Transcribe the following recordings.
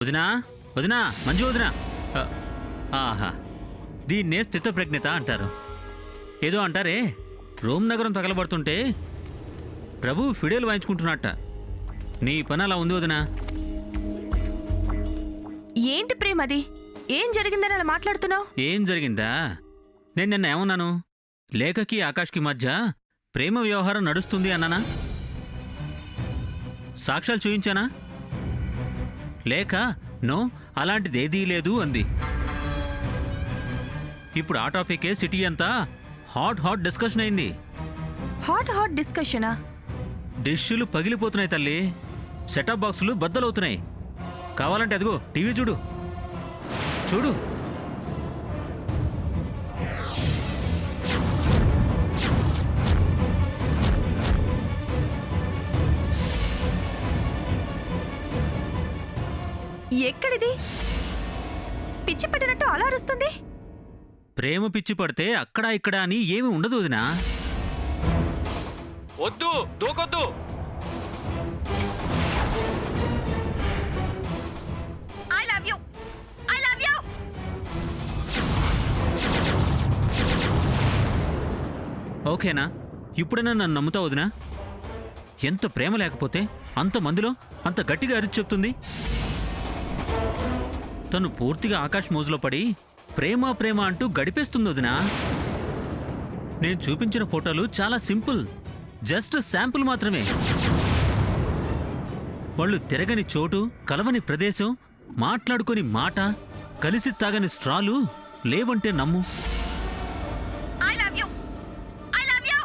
వదినా వదినా మంచి వదినా. ఆహా, దీన్నే స్థితప్రజ్ఞత అంటారు. ఏదో అంటారే, రోమ్ నగరం తగలబడుతుంటే ప్రభు ఫిడేలు వాయించుకుంటున్నట్ట. నీ పని అలా ఉంది వదినా. ఏంటి ప్రేమ అది? ఏం జరిగిందని అలా మాట్లాడుతున్నావు? ఏం జరిగిందా? నేను నిన్న ఏమన్నాను? లేఖకి ఆకాష్కి మధ్య ప్రేమ వ్యవహారం నడుస్తుంది అన్నానా? సాక్ష్యాలు చూయించానా? లేక నో అలాంటిదేదీ లేదు అంది. ఇప్పుడు ఆ టాపికే సిటీ అంతా హాట్ డిస్కషన్ అయింది. హాట్ డిస్కషనా? డిష్షులు పగిలిపోతున్నాయి తల్లి, సెటప్ బాక్సులు బద్దలవుతున్నాయి. కావాలంటే అదిగో టీవీ చూడు చూడు. ఎక్కడిది? పిచ్చి పట్టినట్టు అలా అరుస్తుంది. ప్రేమ పిచ్చి పడితే అక్కడ ఇక్కడ అని ఏమి ఉండదు వదినా. వద్దు, దూకొద్దు. I love you, I love you. ఓకేనా? ఇప్పుడైనా నన్ను నమ్ముతావు వదినా? ఎంత ప్రేమ లేకపోతే అంతమందిలో అంత గట్టిగా అరిచి చెప్తుంది. తను పూర్తిగా ఆకాశ్ మోజులో పడి ప్రేమ ప్రేమ అంటూ గడిపేస్తుంది వదినా. నేను చూపించిన ఫోటోలు చాలా సింపుల్, జస్ట్ శాంపుల్ మాత్రమే. వాళ్ళు తిరగని చోటు, కలవని ప్రదేశం, మాట్లాడుకొని మాట, కలిసి తాగని స్ట్రాలు లేవంటే నమ్ము. I love you, I love you.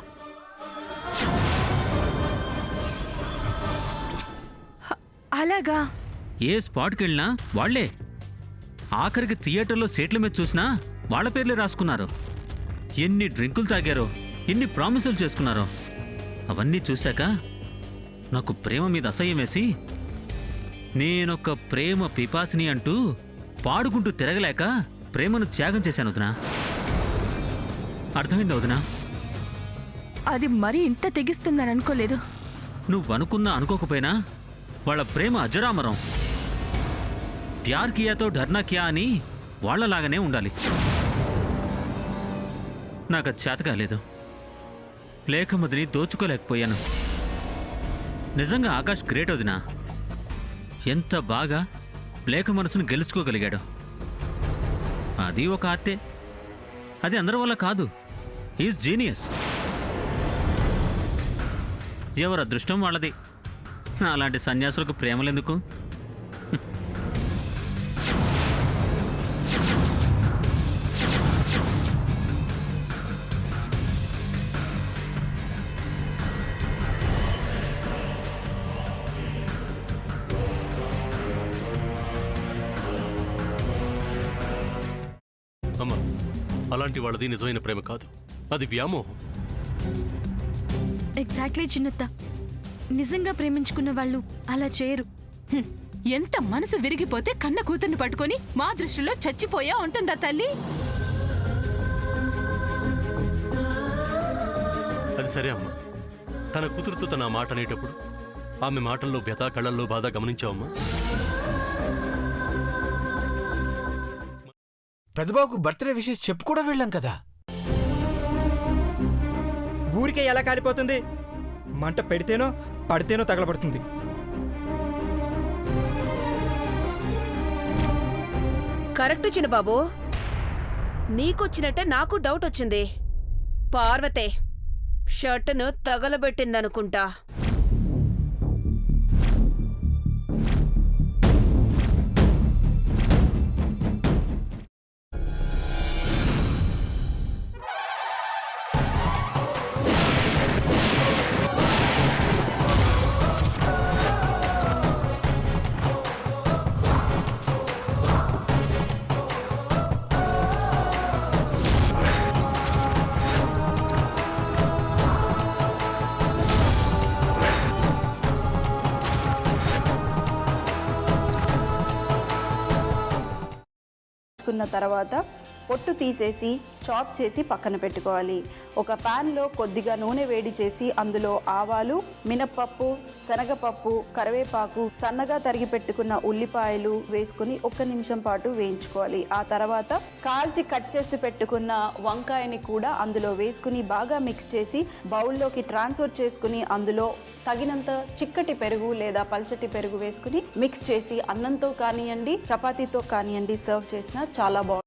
అలాగా? ఏ స్పాట్కి వెళ్ళినా వాళ్లే. ఆఖరికి థియేటర్లో సీట్ల మీద చూసినా వాళ్ల పేర్లే రాసుకున్నారు. ఎన్ని డ్రింకులు తాగారో, ఎన్ని ప్రామిసులు చేసుకున్నారో. అవన్నీ చూశాక నాకు ప్రేమ మీద అసహ్యం వేసి నేనొక ప్రేమ పిపాసిని అంటూ పాడుకుంటూ తిరగలేక ప్రేమను త్యాగం చేశాను వదినా. అర్థమైందా వదినా? అది మరీ ఇంత తెగిస్తుందని అనుకోలేదు. నువ్వనుకున్నా అనుకోకపోయినా వాళ్ళ ప్రేమ అజరామరం. ప్యార్ కియాతో డర్నా కియా అని వాళ్లలాగానే ఉండాలి. నాకు అది చేత కాలేదు. లేఖమదిని దోచుకోలేకపోయాను. నిజంగా ఆకాష్ గ్రేట్ వదినా. ఎంత బాగా లేఖ మనసును గెలుచుకోగలిగాడు. అది ఒక ఆర్టే. అది అందరి వల్ల కాదు. Is genius. ఎవరి అదృష్టం వాళ్ళది. అలాంటి సన్యాసులకు ప్రేమలెందుకు? అమ్మా, అలాంటి వాళ్ళది నిజమైన ప్రేమ కాదు, అది వ్యామోహం. ఎగ్జాక్ట్లీ చిన్నత్త. నిజంగా ప్రేమించుకున్న వాళ్ళు అలా చేయరు. ఎంత మనసు విరిగిపోతే కన్న కూతుర్ని పట్టుకొని మా దృష్టిలో చచ్చిపోయా ఉంటుందా తల్లి? అది సరే అమ్మా, తన కూతురుతో తన మాట అనేటప్పుడు ఆమె మాటల్లో వ్యథ, కళ్ళల్లో బాధ గమనించావమ్మా? పెద్దబాబుకు బర్త్డే విషెస్ చెప్పు కూడా వెళ్ళాం కదా. ఊరికే ఎలా కాలిపోతుంది? మంట పెడితేనో పడితేనో తగలబడుతుంది. కరెక్ట్ చిన్నబాబు, నీకొచ్చినట్టే నాకు డౌట్ వచ్చింది. పార్వతే షర్టును తగలబెట్టిందనుకుంటా. కున్న తర్వాత పొట్టు తీసేసి చాప్ చేసి పక్కన పెట్టుకోవాలి. ఒక ప్యాన్లో కొద్దిగా నూనె వేడి చేసి అందులో ఆవాలు, మినప్పప్పు, శనగపప్పు, కరివేపాకు, సన్నగా తరిగి పెట్టుకున్న ఉల్లిపాయలు వేసుకుని 1 నిమిషం పాటు వేయించుకోవాలి. ఆ తర్వాత కాల్చి కట్ చేసి పెట్టుకున్న వంకాయని కూడా అందులో వేసుకుని బాగా మిక్స్ చేసి బౌల్లోకి ట్రాన్స్ఫర్ చేసుకుని అందులో తగినంత చిక్కటి పెరుగు లేదా పల్చటి పెరుగు వేసుకుని మిక్స్ చేసి అన్నంతో కానివ్వండి, చపాతీతో కానివ్వండి సర్వ్ చేసినా చాలా బాగుంటుంది.